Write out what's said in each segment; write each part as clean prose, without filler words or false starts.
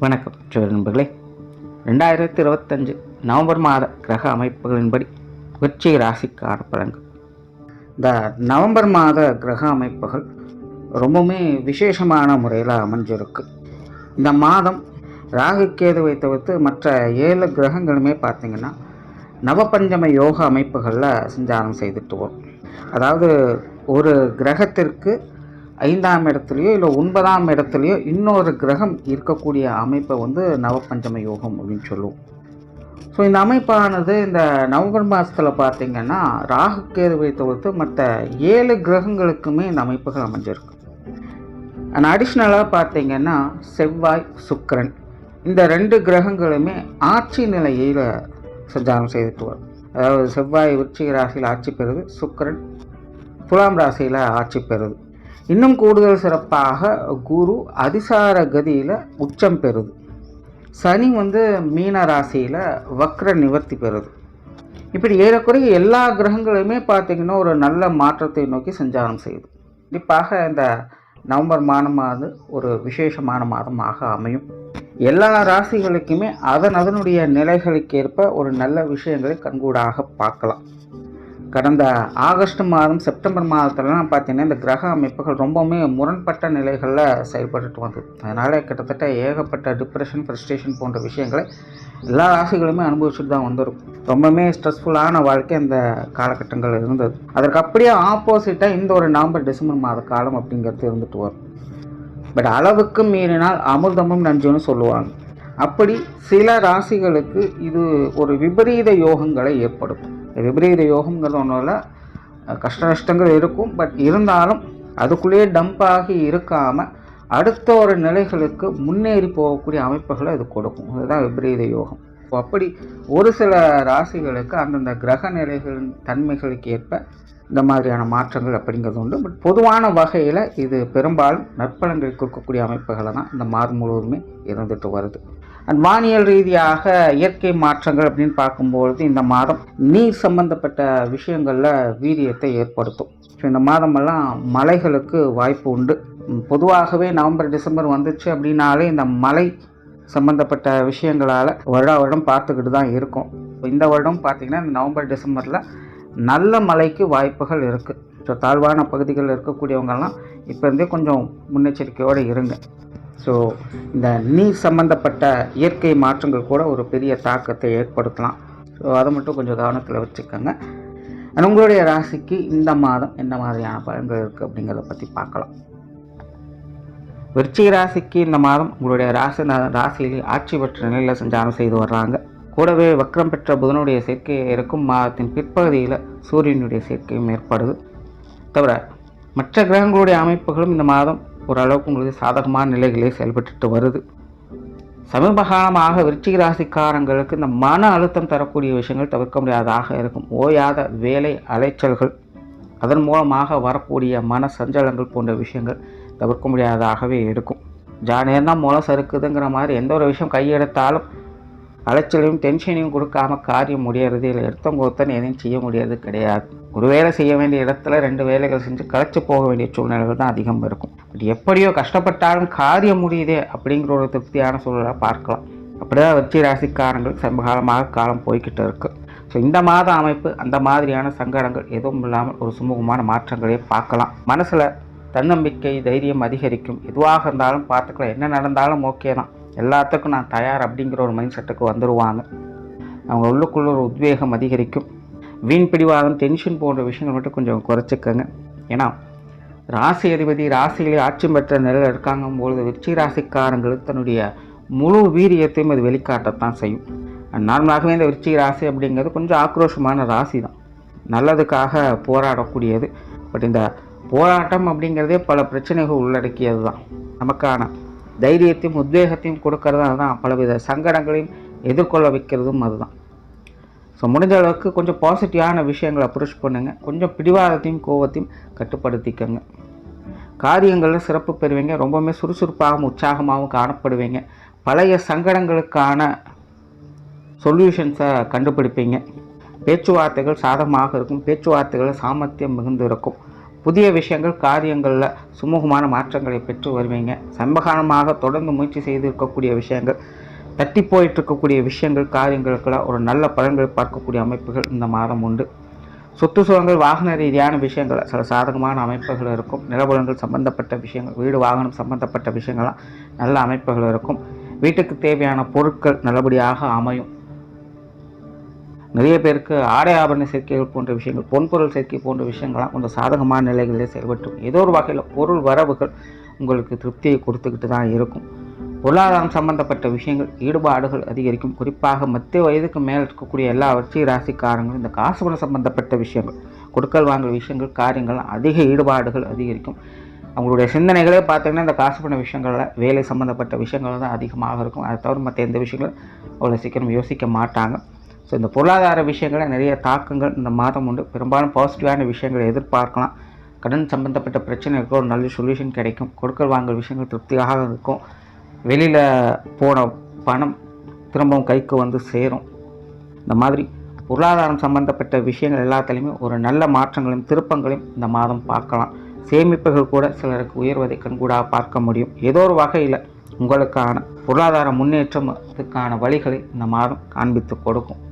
வணக்கம் நண்பர்களே. 2025 நவம்பர் மாத கிரக அமைப்புகளின்படி விருச்சிக ராசிக்கான பலன்கள். இந்த நவம்பர் மாத கிரக அமைப்புகள் ரொம்பவுமே விசேஷமான முறையில் அமைஞ்சிருக்கு. இந்த மாதம் ராகு கேதுவை தவிர்த்து மற்ற 7 கிரகங்களுமே பார்த்திங்கன்னா நவபஞ்சம யோக அமைப்புகளில் சஞ்சாரம் செய்துட்டு வரும். அதாவது ஒரு கிரகத்திற்கு 5ஆம் இடத்துலையோ இல்லை 9ஆம் இடத்துலையோ இன்னொரு கிரகம் இருக்கக்கூடிய அமைப்பை நவபஞ்சம யோகம் அப்படின்னு சொல்லுவோம். ஸோ இந்த அமைப்பானது இந்த நவம்பர் மாதத்தில் பார்த்திங்கன்னா ராகு கேதுவை தவிர்த்து மற்ற 7 கிரகங்களுக்குமே இந்த அமைப்புகள் அமைஞ்சிருக்கு. அண்ட் அடிஷ்னலாக பார்த்திங்கன்னா செவ்வாய், சுக்கிரன் இந்த 2 கிரகங்களுமே ஆட்சி நிலையில் சஞ்சாரம் செய்துட்டு வரும். அதாவது செவ்வாய் விருச்சிக ராசியில் ஆட்சி பெறுது, சுக்கிரன் துலாம் ராசியில் ஆட்சி பெறுது. இன்னும் கூடுதல் சிறப்பாக குரு அதிசார கதியில் உச்சம் பெறுது. சனி மீன ராசியில் வக்ர நிவர்த்தி பெறுது. இப்படி ஏறக்குறைய எல்லா கிரகங்களுமே பார்த்திங்கன்னா ஒரு நல்ல மாற்றத்தை நோக்கி சஞ்சாரம் செய்யுது. கண்டிப்பாக இந்த நவம்பர் மாதமானது ஒரு விசேஷமான மாதமாக அமையும். எல்லா ராசிகளுக்குமே அதனுடைய நிலைகளுக்கேற்ப ஒரு நல்ல விஷயங்களை கண்கூடாக பார்க்கலாம். கடந்த ஆகஸ்ட் மாதம், செப்டம்பர் மாதத்துலலாம் பார்த்திங்கன்னா இந்த கிரக அமைப்புகள் ரொம்பவுமே முரண்பட்ட நிலைகளில் செயல்பட்டு வந்தது. அதனால் கிட்டத்தட்ட ஏகப்பட்ட டிப்ரெஷன், ஃப்ரஸ்ட்ரேஷன் போன்ற விஷயங்களை எல்லா ராசிகளுமே அனுபவிச்சுட்டு தான் வந்திருக்கும். ரொம்பவுமே ஸ்ட்ரெஸ்ஃபுல்லான வாழ்க்கை அந்த காலகட்டங்கள் இருந்தது. அதற்கு அப்படியே ஆப்போசிட்டாக இந்த ஒரு நவம்பர், டிசம்பர் மாத காலம் அப்படிங்கிறது இருந்துட்டு வரும். பட் அளவுக்கு மீறினால் அமிர்தமும் நஞ்சுன்னு சொல்லுவாங்க. அப்படி சில ராசிகளுக்கு இது ஒரு விபரீத யோகங்களை ஏற்படுத்தும். விபரீத யோகங்கிறது ஒன்றும் கஷ்ட நஷ்டங்கள் இருக்கும். பட் இருந்தாலும் அதுக்குள்ளேயே டம்பாகி இருக்காமல் அடுத்த ஒரு நிலைகளுக்கு முன்னேறி போகக்கூடிய அமைப்புகளை அது கொடுக்கும். அதுதான் விபரீத யோகம். அப்படி ஒரு சில ராசிகளுக்கு அந்தந்த கிரக நிலைகளின் தன்மைகளுக்கு ஏற்ப இந்த மாதிரியான மாற்றங்கள் அப்படிங்கிறது உண்டு. பட் பொதுவான வகையில் இது பெரும்பாலும் நற்பலன்கள் கொடுக்கக்கூடிய அமைப்புகளை தான் இந்த மாதம் முழுவதுமே இருந்துட்டு வருது. அண்ட் வானியல் ரீதியாக இயற்கை மாற்றங்கள் அப்படின்னு பார்க்கும்பொழுது இந்த மாதம் நீர் சம்பந்தப்பட்ட விஷயங்களில் வீரியத்தை ஏற்படுத்தும். ஸோ இந்த மாதமெல்லாம் மழைகளுக்கு வாய்ப்பு உண்டு. பொதுவாகவே நவம்பர், டிசம்பர் வந்துச்சு அப்படின்னாலே இந்த மழை சம்பந்தப்பட்ட விஷயங்களால் வருடம் பார்த்துக்கிட்டு தான் இருக்கும். இந்த வருடம் பார்த்திங்கன்னா இந்த நவம்பர், டிசம்பரில் நல்ல மழைக்கு வாய்ப்புகள் இருக்குது. ஸோ தாழ்வான பகுதிகளில் இருக்கக்கூடியவங்கெல்லாம் இப்போ இருந்தே கொஞ்சம் முன்னெச்சரிக்கையோடு இருங்க. ஸோ இந்த நீர் சம்பந்தப்பட்ட இயற்கை மாற்றங்கள் கூட ஒரு பெரிய தாக்கத்தை ஏற்படுத்தலாம். ஸோ அதை மட்டும் கொஞ்சம் கவனத்தில் வச்சுக்கோங்க. உங்களுடைய ராசிக்கு இந்த மாதம் என்ன மாதிரியான பலன்கள் இருக்குது அப்படிங்கிறத பற்றி பார்க்கலாம். விருச்சிக ராசிக்கு இந்த மாதம் உங்களுடைய ராசியிலே ஆட்சி பெற்ற நிலையில் சஞ்சாரம் செய்து வர்றாங்க. கூடவே வக்ரம் பெற்ற புதனுடைய சேர்க்கை இருக்கும். மாதத்தின் பிற்பகுதியில் சூரியனுடைய சேர்க்கையும் ஏற்படுது. தவிர மற்ற கிரகங்களுடைய அமைப்புகளும் இந்த மாதம் ஓரளவுக்கு உங்களுக்கு சாதகமான நிலைகளே செயல்பட்டு வருது. சமீப காலமாக விருச்சிக ராசிக்காரங்களுக்கு இந்த மன அழுத்தம் தரக்கூடிய விஷயங்கள் தவிர்க்க முடியாததாக இருக்கும். ஓயாத வேலை அலைச்சல்கள், அதன் மூலமாக வரக்கூடிய மன சஞ்சலங்கள் போன்ற விஷயங்கள் தவிர்க்க முடியாததாகவே இருக்கும். நேரம் தான் மூலம் சறுக்குதுங்கிற மாதிரி எந்த ஒரு விஷயம் கையெடுத்தாலும் அலைச்சலையும் டென்ஷனையும் கொடுக்காம காரியம் முடியறது இல்லை. எடுத்தவங்கொத்தன் எதையும் செய்ய முடியறது கிடையாது. ஒரு வேலை செய்ய வேண்டிய இடத்துல 2 வேலைகள் செஞ்சு களைச்சி போக வேண்டிய சூழ்நிலைகள் தான் அதிகம் இருக்கும். பட் எப்படியோ கஷ்டப்பட்டாலும் காரியம் முடியுதே அப்படிங்கிற ஒரு திருப்தியான சூழலை பார்க்கலாம். அப்படிதான் விருச்சிக ராசிக்காரங்களுக்கு சமகாலமாக காலம் போய்கிட்டு இருக்கு. ஸோ இந்த மாத அமைப்பு அந்த மாதிரியான சங்கடங்கள் எதுவும் இல்லாமல் ஒரு சுமூகமான மாற்றங்களே பார்க்கலாம். மனசில் தன்னம்பிக்கை, தைரியம் அதிகரிக்கும். எதுவாக இருந்தாலும் பார்த்துக்கலாம், என்ன நடந்தாலும் ஓகே தான், எல்லாத்துக்கும் நான் தயார் அப்படிங்கிற ஒரு மைண்ட் செட்டுக்கு வந்துடுவாங்க. அவங்க உள்ளுக்குள்ள ஒரு உத்வேகம் அதிகரிக்கும். வீண் பிடிவாதம், டென்ஷன் போன்ற விஷயங்கள் மட்டும் கொஞ்சம் குறைச்சிக்கங்க. ஏன்னா ராசி அதிபதி ராசியிலே ஆட்சி பெற்ற நிலையில் இருக்காங்கும்பொழுது விருச்சிக ராசிக்காரங்களுக்கு தன்னுடைய முழு வீரியத்தையும் அது வெளிக்காட்டத்தான் செய்யும். நார்மலாகவே இந்த விருச்சிக ராசி அப்படிங்கிறது கொஞ்சம் ஆக்ரோஷமான ராசி தான், நல்லதுக்காக போராடக்கூடியது. பட் இந்த போராட்டம் அப்படிங்கிறதே பல பிரச்சனைகள் உள்ளடக்கியது தான். நமக்கான தைரியத்தையும் உத்வேகத்தையும் கொடுக்கறது அதுதான். பலவித சங்கடங்களையும் எதிர்கொள்ள வைக்கிறதும் அதுதான். ஸோ முடிஞ்ச அளவுக்கு கொஞ்சம் பாசிட்டிவான விஷயங்களை அப்ரோச் பண்ணுங்க. கொஞ்சம் பிடிவாதத்தையும் கோபத்தையும் கட்டுப்படுத்திக்கங்க. காரியங்களில் சிறப்பு பெறுவீங்க. ரொம்பவுமே சுறுசுறுப்பாகவும் உற்சாகமாகவும் காணப்படுவீங்க. பழைய சங்கடங்களுக்கான சொல்யூஷன்ஸை கண்டுபிடிப்பீங்க. பேச்சுவார்த்தைகள் சாதகமாக இருக்கும். பேச்சுவார்த்தைகள் சாமர்த்தியம் மிகுந்து இருக்கும். புதிய விஷயங்கள் காரியங்களில் சுமூகமான மாற்றங்களை பெற்று வருவீங்க. சமகாலமாக தொடர்ந்து முயற்சி செய்து இருக்கக்கூடிய விஷயங்கள், தட்டி போயிட்டு இருக்கக்கூடிய விஷயங்கள் காரியங்களுக்கெல்லாம் ஒரு நல்ல பலன்களை பார்க்கக்கூடிய அமைப்புகள் இந்த மாதம் உண்டு. சொத்து சுகங்கள் வாகன ரீதியான விஷயங்கள் சில சாதகமான அமைப்புகள் இருக்கும். நிலபுலன்கள் சம்பந்தப்பட்ட விஷயங்கள், வீடு வாகனம் சம்பந்தப்பட்ட விஷயங்கள்லாம் நல்ல அமைப்புகள் இருக்கும். வீட்டுக்கு தேவையான பொருட்கள் நல்லபடியாக அமையும். நிறைய பேருக்கு ஆடை ஆபரண சேர்க்கைகள் போன்ற விஷயங்கள், பொன்பொருள் சேர்க்கை போன்ற விஷயங்கள்லாம் கொஞ்சம் சாதகமான நிலைகளிலே செயல்பட்டு ஏதோ ஒரு வகையில் பொருள் வரவுகள் உங்களுக்கு திருப்தியை கொடுத்துக்கிட்டு தான் இருக்கும். பொருளாதாரம் சம்பந்தப்பட்ட விஷயங்கள் ஈடுபாடுகள் அதிகரிக்கும். குறிப்பாக மத்திய வயதுக்கு மேல் இருக்கக்கூடிய எல்லா விருச்சிக ராசிக்காரங்களும் இந்த காசு பணம் சம்பந்தப்பட்ட விஷயங்கள், கொடுக்கல் வாங்கல் விஷயங்கள், காரியங்கள் அதிக ஈடுபாடுகள் அதிகரிக்கும். அவங்களுடைய சிந்தனைகளே பார்த்தீங்கன்னா இந்த காசு பண விஷயங்களில் வேலை சம்மந்தப்பட்ட விஷயங்கள் தான் அதிகமாக இருக்கும். அதை தவிர மற்ற எந்த விஷயங்களும் அவ்வளோ சீக்கிரம் யோசிக்க மாட்டாங்க. ஸோ இந்த பொருளாதார விஷயங்களில் நிறைய தாக்கங்கள் இந்த மாதம் உண்டு. பெரும்பாலும் பாசிட்டிவான விஷயங்களை எதிர்பார்க்கலாம். கடன் சம்பந்தப்பட்ட பிரச்சனைகளுக்கு ஒரு நல்ல சொல்யூஷன் கிடைக்கும். கொடுக்கல் வாங்கல் விஷயங்கள் திருப்தியாக இருக்கும். வெளியில் போன பணம் திரும்பவும் கைக்கு வந்து சேரும். இந்த மாதிரி பொருளாதாரம் சம்பந்தப்பட்ட விஷயங்கள் எல்லாத்துலேயுமே ஒரு நல்ல மாற்றங்களையும் திருப்பங்களையும் இந்த மாதம் பார்க்கலாம். சேமிப்புகள் கூட சிலருக்கு உயர்வதை கண்கூடாக பார்க்க முடியும். ஏதோ ஒரு வகையில் உங்களுக்கான பொருளாதார முன்னேற்றத்துக்கான வழிகளை இந்த மாதம் காண்பித்து கொடுக்கும்.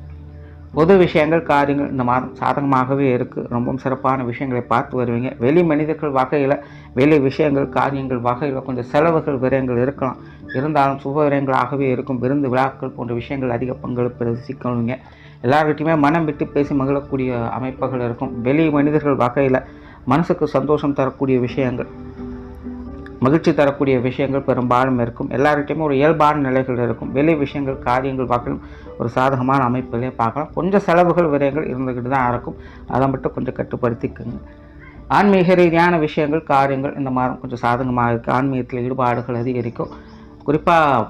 பொது விஷயங்கள் காரியங்கள் இந்த மாதம் சாதகமாகவே இருக்குது. ரொம்பவும் சிறப்பான விஷயங்களை பார்த்து வருவீங்க. வெளி மனிதர்கள் வகையில் வெளி விஷயங்கள் காரியங்கள் வகையில் கொஞ்சம் செலவுகள் விரயங்கள் இருக்கலாம். இருந்தாலும் சுப விரயங்களாகவே இருக்கும். விருந்து விழாக்கள் போன்ற விஷயங்கள் அதிக பங்களிப்பு சிக்கணுங்க. எல்லார்கிட்டையுமே மனம் விட்டு பேசி மகிழக்கூடிய அமைப்புகள் இருக்கும். வெளி மனிதர்கள் வகையில் மனசுக்கு சந்தோஷம் தரக்கூடிய விஷயங்கள், மகிழ்ச்சி தரக்கூடிய விஷயங்கள் பெரும்பாலும் இருக்கும். எல்லார்கிட்டையுமே ஒரு இயல்பான நிலைகள் இருக்கும். வெளி விஷயங்கள் காரியங்கள் வகையிலும் ஒரு சாதகமான அமைப்புகளே பார்க்கலாம். கொஞ்சம் செலவுகள் விரயங்கள் இருந்துக்கிட்டு தான் இருக்கும். அதை மட்டும் கொஞ்சம் கட்டுப்படுத்திக்குங்க. ஆன்மீக ரீதியான விஷயங்கள் காரியங்கள் இந்த மாதம் கொஞ்சம் சாதகமாக இருக்குது. ஆன்மீகத்தில் ஈடுபாடுகள் அதிகரிக்கும். குறிப்பாக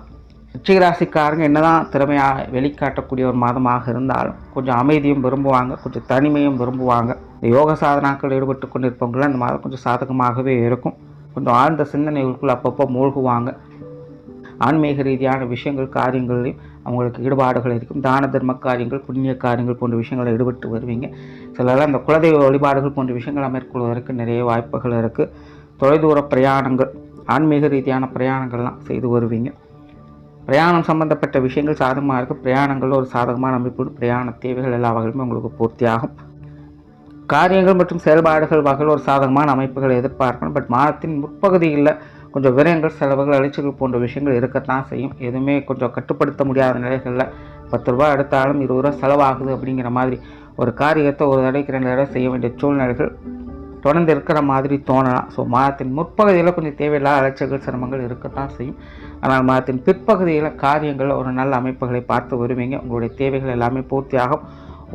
ரிச்சிகராசிக்காரங்க என்னதான் திறமையாக வெளிக்காட்டக்கூடிய ஒரு மாதமாக இருந்தாலும் கொஞ்சம் அமைதியும் விரும்புவாங்க, கொஞ்சம் தனிமையும் விரும்புவாங்க. இந்த யோக சாதனாக்கள் ஈடுபட்டு கொண்டு இருப்பவங்களாம் இந்த மாதம் கொஞ்சம் சாதகமாகவே இருக்கும். கொஞ்சம் ஆழ்ந்த சிந்தனைகளுக்குள் அப்பப்போ மூழ்குவாங்க. ஆன்மீக ரீதியான விஷயங்கள் காரியங்களையும் அவங்களுக்கு ஈடுபாடுகள் இருக்கும். தான தர்ம காரியங்கள் புண்ணிய காரியங்கள் போன்ற விஷயங்களை ஈடுபட்டு வருவீங்க. சிலரெல்லாம் இந்த குலதெய்வ வழிபாடுகள் போன்ற விஷயங்களை மேற்கொள்வதற்கு நிறைய வாய்ப்புகள் இருக்குது. தொலைதூர பிரயாணங்கள், ஆன்மீக ரீதியான பிரயாணங்கள்லாம் செய்து வருவீங்க. பிரயாணம் சம்பந்தப்பட்ட விஷயங்கள் சாதகமாக இருக்குது. பிரயாணங்கள் ஒரு சாதகமான அமைப்பு. பிரயாண தேவைகள் எல்லா வகையிலுமே உங்களுக்கு பூர்த்தியாகும். காரியங்கள் மற்றும் செயல்பாடுகள் வகையில் ஒரு சாதகமான அமைப்புகளை எதிர்பார்க்கணும். பட் மாதத்தின் முற்பகுதியில் கொஞ்சம் விரயங்கள் செலவுகள் அலைச்சல்கள் போன்ற விஷயங்கள் இருக்கத்தான் செய்யும். எதுவுமே கொஞ்சம் கட்டுப்படுத்த முடியாத நிலைகளில் 10 ரூபா எடுத்தாலும் 20 ரூபா செலவாகுது அப்படிங்கிற மாதிரி ஒரு காரியத்தை ஒரு தடவைக்கு 2 தடவை செய்ய வேண்டிய சூழ்நிலைகள் தொடர்ந்து இருக்கிற மாதிரி தோணலாம். ஸோ மாதத்தின் முற்பகுதியில் கொஞ்சம் தேவையில்லாத அலைச்சல்கள் சிரமங்கள் இருக்கத்தான் செய்யும். ஆனால் மாதத்தின் பிற்பகுதியில் காரியங்கள் ஒரு நல்ல அமைப்புகளை பார்த்து வருவீங்க. உங்களுடைய தேவைகள் எல்லாமே பூர்த்தியாகும்.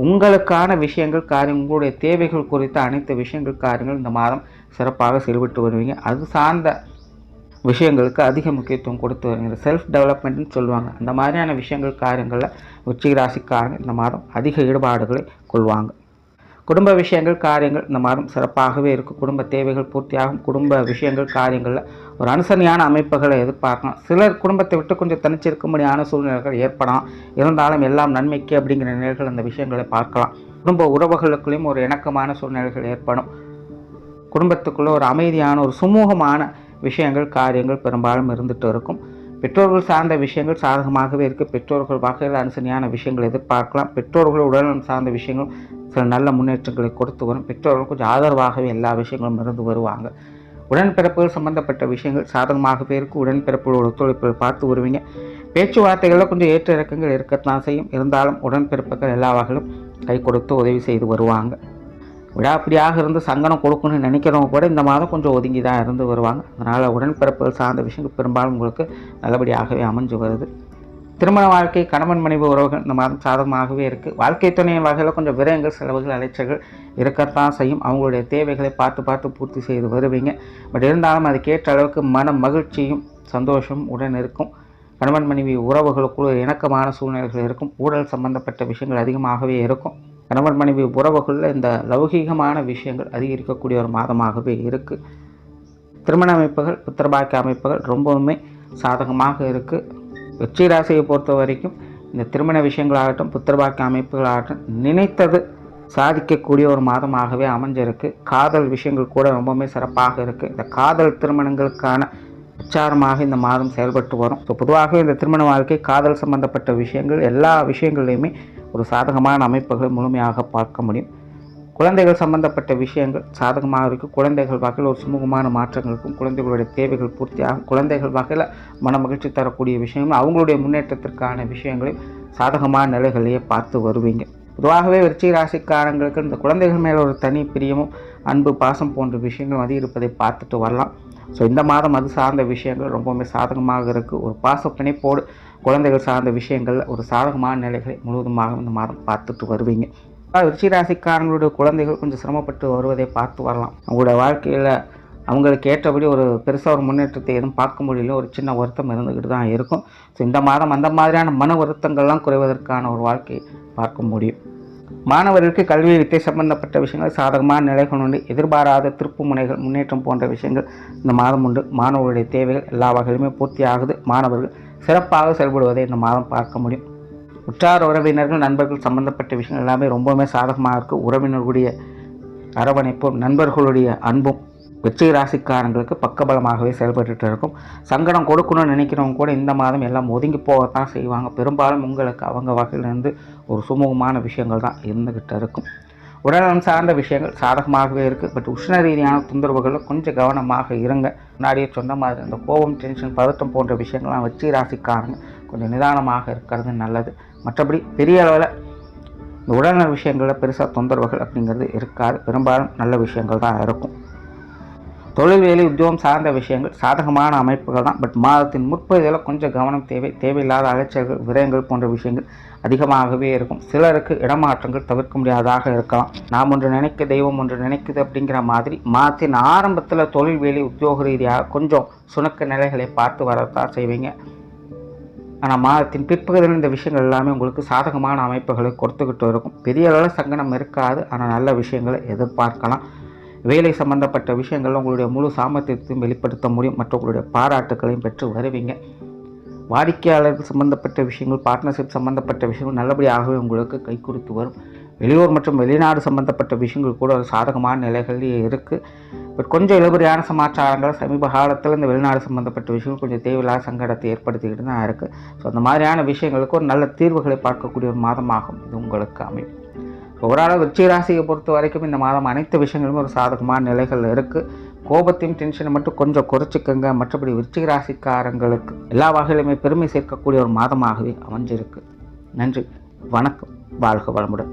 உங்களுக்கான விஷயங்கள் காரியம், உங்களுடைய தேவைகள் குறித்த அனைத்து விஷயங்கள் காரியங்கள் இந்த மாதம் சிறப்பாக செயல்பட்டு வருவீங்க. அது சார்ந்த விஷயங்களுக்கு அதிக முக்கியத்துவம் கொடுத்து வருவீங்க. செல்ஃப் டெவலப்மெண்ட்னு சொல்லுவாங்க. அந்த மாதிரியான விஷயங்கள் காரியங்களில் விருச்சிக ராசிக்காரங்க இந்த மாதம் அதிக ஈடுபாடுகளை கொள்வாங்க. குடும்ப விஷயங்கள் காரியங்கள் இந்த மாதம் சிறப்பாகவே இருக்கும். குடும்ப தேவைகள் பூர்த்தியாகும். குடும்ப விஷயங்கள் காரியங்களில் ஒரு அனுசரணையான அமைப்புகளை எதிர்பார்க்கலாம். சிலர் குடும்பத்தை விட்டு கொஞ்சம் தனிச்சிருக்கும்படியான சூழ்நிலைகள் ஏற்படலாம். இருந்தாலும் எல்லாம் நன்மைக்கு அப்படிங்கிற நிலைகள் அந்த விஷயங்களை பார்க்கலாம். குடும்ப உறவுகளுக்குள்ளேயும் ஒரு இணக்கமான சூழ்நிலைகள் ஏற்படும். குடும்பத்துக்குள்ளே ஒரு அமைதியான ஒரு சுமூகமான விஷயங்கள் காரியங்கள் பெரும்பாலும் இருந்துகிட்டு இருக்கும். பெற்றோர்கள் சார்ந்த விஷயங்கள் சாதகமாகவே இருக்குது. பெற்றோர்கள் வகையில் அனுசரணையான விஷயங்கள் எதிர்பார்க்கலாம். பெற்றோர்கள் உடல்நலம் சார்ந்த விஷயங்கள் சில நல்ல முன்னேற்றங்களை கொடுத்து வரும். பெற்றோர்கள் கொஞ்சம் ஆதரவாகவே எல்லா விஷயங்களும் இருந்து வருவாங்க. உடன்பிறப்புகள் சம்பந்தப்பட்ட விஷயங்கள் சாதகமாகவே இருக்குது. உடன்பிறப்புகளோட ஒத்துழைப்புகள் பார்த்து வருவீங்க. பேச்சுவார்த்தைகளில் கொஞ்சம் ஏற்ற இறக்கங்கள் இருக்கத்தான் செய்யும். இருந்தாலும் உடன்பிறப்புகள் எல்லா வகையிலும் கை கொடுத்து உதவி செய்து வருவாங்க. விடாப்பிடியாக இருந்து சங்கடம் கொடுக்கணும்னு நினைக்கிறவங்க கூட இந்த மாதம் கொஞ்சம் ஒதுங்கி தான் இருந்து வருவாங்க. அதனால் உடன்பிறப்புகள் சார்ந்த விஷயங்கள் பெரும்பாலும் உங்களுக்கு நல்லபடியாகவே அமைஞ்சு வருது. திருமண வாழ்க்கை கணவன் மனைவி உறவுகள் இந்த மாதம் சாதகமாகவே இருக்குது. வாழ்க்கை துணையின் வகையில் கொஞ்சம் விரயங்கள் செலவுகள் அலைச்சல்கள் இருக்கத்தான் செய்யும். அவங்களுடைய தேவைகளை பார்த்து பூர்த்தி செய்து வருவீங்க. பட் இருந்தாலும் அதுக்கேற்ற அளவுக்கு மன மகிழ்ச்சியும் சந்தோஷம் உடன் இருக்கும். கணவன் மனைவி உறவுகளுக்குள்ள இணக்கமான சூழ்நிலைகள் இருக்கும். ஊழல் சம்பந்தப்பட்ட விஷயங்கள் அதிகமாகவே இருக்கும். கணவன் மனைவி உறவுகளில் இந்த லௌகீகமான விஷயங்கள் அதிகரிக்கக்கூடிய ஒரு மாதமாகவே இருக்குது. திருமண அமைப்புகள் புத்திரபாக்கிய அமைப்புகள் ரொம்பவுமே சாதகமாக இருக்குது. விருச்சிக ராசியை பொறுத்த வரைக்கும் இந்த திருமண விஷயங்களாகட்டும் புத்திரபாக்கிய அமைப்புகளாகட்டும் நினைத்தது சாதிக்கக்கூடிய ஒரு மாதமாகவே அமைஞ்சிருக்கு. காதல் விஷயங்கள் கூட ரொம்பவுமே சிறப்பாக இருக்குது. இந்த காதல் திருமணங்களுக்கான உச்சாரமாக இந்த மாதம் செயல்பட்டு வரும். ஸோ பொதுவாகவே இந்த திருமண வாழ்க்கை, காதல் சம்பந்தப்பட்ட விஷயங்கள் எல்லா விஷயங்கள்லையுமே ஒரு சாதகமான அமைப்புகளை முழுமையாக பார்க்க முடியும். குழந்தைகள் சம்பந்தப்பட்ட விஷயங்கள் சாதகமாக இருக்கும். குழந்தைகள் வகையில் ஒரு சுமூகமான மாற்றங்களுக்கும், குழந்தைகளுடைய தேவைகள் பூர்த்தியாகும். குழந்தைகள் வகையில் மன மகிழ்ச்சி தரக்கூடிய விஷயங்கள், அவங்களுடைய முன்னேற்றத்திற்கான விஷயங்களையும் சாதகமான நிலைகளையே பார்த்து வருவீங்க. பொதுவாகவே விருச்சிக ராசிக்காரங்களுக்கு இந்த குழந்தைகள் மேலே ஒரு தனி பிரியமும், அன்பு, பாசம் போன்ற விஷயங்களும் இருப்பதை பார்த்துட்டு வரலாம். ஸோ இந்த மாதம் அது சார்ந்த விஷயங்கள் ரொம்பவுமே சாதகமாக இருக்குது. ஒரு பாச பிணைப்போடு குழந்தைகள் சார்ந்த விஷயங்களில் ஒரு சாதகமான நிலைகளை முழுவதுமாக இந்த மாதம் பார்த்துட்டு வருவீங்க. விருச்சிக ராசிக்காரங்களுடைய குழந்தைகள் கொஞ்சம் சிரமப்பட்டு வருவதை பார்த்து வரலாம். அவங்களோட வாழ்க்கையில் அவங்களுக்கு ஏற்றபடி ஒரு பெருசாக ஒரு முன்னேற்றத்தை எதுவும் பார்க்க முடியல, ஒரு சின்ன வருத்தம் இருந்துக்கிட்டு தான் இருக்கும். ஸோ இந்த மாதம் அந்த மாதிரியான மன வருத்தங்கள்லாம் குறைவதற்கான ஒரு வாழ்க்கையை பார்க்க முடியும். மாணவர்களுக்கு கல்வி, வித்தை சம்பந்தப்பட்ட விஷயங்கள் சாதகமான நிலைகள் உண்டு. எதிர்பாராத திருப்பு முனைகள், முன்னேற்றம் போன்ற விஷயங்கள் இந்த மாதம் உண்டு. மாணவர்களுடைய தேவைகள் எல்லா வகையிலுமே பூர்த்தி ஆகுது. மாணவர்கள் சிறப்பாக செயல்படுவதை இந்த மாதம் பார்க்க முடியும். உற்றார் உறவினர்கள், நண்பர்கள் சம்பந்தப்பட்ட விஷயங்கள் எல்லாமே ரொம்பவுமே சாதகமாக இருக்குது. உறவினர்களுடைய அரவணைப்பும், நண்பர்களுடைய அன்பும் விருச்சிக ராசிக்காரங்களுக்கு பக்கபலமாகவே செயல்பட்டு இருக்கும். சங்கடம் கொடுக்கணும்னு நினைக்கிறவங்க கூட இந்த மாதம் எல்லாம் ஒதுங்கி போகத்தான் செய்வாங்க. பெரும்பாலும் உங்களுக்கு அவங்க வகையிலேருந்து ஒரு சுமூகமான விஷயங்கள் தான் இருந்துக்கிட்டு இருக்கும். உடல்நலம் சார்ந்த விஷயங்கள் சாதகமாகவே இருக்குது. பட் உஷ்ண ரீதியான தொந்தரவுகளில் கொஞ்சம் கவனமாக இருங்க. முன்னாடியே சொன்ன மாதிரி இந்த கோபம், டென்ஷன், பதட்டம் போன்ற விஷயங்கள்லாம் விருச்சிக ராசிக்காரங்க கொஞ்சம் நிதானமாக இருக்கிறது நல்லது. மற்றபடி பெரிய அளவில் இந்த உடல்நல விஷயங்களில் பெருசாக தொந்தரவுகள் அப்படிங்கிறது இருக்காது. பெரும்பாலும் நல்ல விஷயங்கள் தான் இருக்கும். தொழில், வேலை, உத்தியோகம் சார்ந்த விஷயங்கள் சாதகமான அமைப்புகள் தான். பட் மாதத்தின் முற்பகுதியில் கொஞ்சம் கவனம் தேவை. தேவையில்லாத அலைச்சல்கள், விரயங்கள் போன்ற விஷயங்கள் அதிகமாகவே இருக்கும். சிலருக்கு இடமாற்றங்கள் தவிர்க்க முடியாததாக இருக்கலாம். நாம் ஒன்று நினைக்க தெய்வம் ஒன்று நினைக்குது அப்படிங்கிற மாதிரி மாதத்தின் ஆரம்பத்தில் தொழில், வேலை, உத்தியோக ரீதியாக கொஞ்சம் சுணக்க நிலைகளை பார்த்து வரத்தான் செய்வீங்க. ஆனால் மாதத்தின் பிற்பகுதியில் இந்த விஷயங்கள் எல்லாமே உங்களுக்கு சாதகமான அமைப்புகளை கொடுத்துக்கிட்டு இருக்கும். பெரிய அளவில் சங்கடம் இருக்காது. ஆனால் நல்ல விஷயங்களை எதிர்பார்க்கலாம். வேலை சம்பந்தப்பட்ட விஷயங்கள் உங்களுடைய முழு சாமர்த்தியத்தையும் வெளிப்படுத்த முடியும். மற்றவங்களுடைய பாராட்டுக்களையும் பெற்று வருவீங்க. வாடிக்கையாளர்கள் சம்பந்தப்பட்ட விஷயங்கள், பார்ட்னர்ஷிப் சம்பந்தப்பட்ட விஷயங்கள் நல்லபடியாகவே உங்களுக்கு கை கொடுத்து வரும். வெளியூர் மற்றும் வெளிநாடு சம்பந்தப்பட்ட விஷயங்கள் கூட ஒரு சாதகமான நிலைகளில் இருக்குது. பட் கொஞ்சம் இழுபறியான சமாச்சாரங்கள் சமீப காலத்தில் இந்த வெளிநாடு சம்பந்தப்பட்ட விஷயங்கள் கொஞ்சம் தேவையில்லாத சங்கடத்தை ஏற்படுத்திக்கிட்டு தான் இருக்குது. ஸோ அந்த மாதிரியான விஷயங்களுக்கு ஒரு நல்ல தீர்வுகளை பார்க்கக்கூடிய ஒரு மாதமாகும் இது உங்களுக்கு அமையும். ஓவரால் விருச்சிக ராசியை பொறுத்த வரைக்கும் இந்த மாதம் அனைத்து விஷயங்களும் ஒரு சாதகமான நிலைகள் இருக்குது. கோபத்தையும் டென்ஷனை மட்டும் கொஞ்சம் குறைச்சிக்கங்க. மற்றபடி விருச்சிக ராசிக்காரங்களுக்கு எல்லா வகையிலுமே பெருமை சேர்க்கக்கூடிய ஒரு மாதமாகவே அமைஞ்சிருக்கு. நன்றி, வணக்கம், வாழ்க வளமுடன்.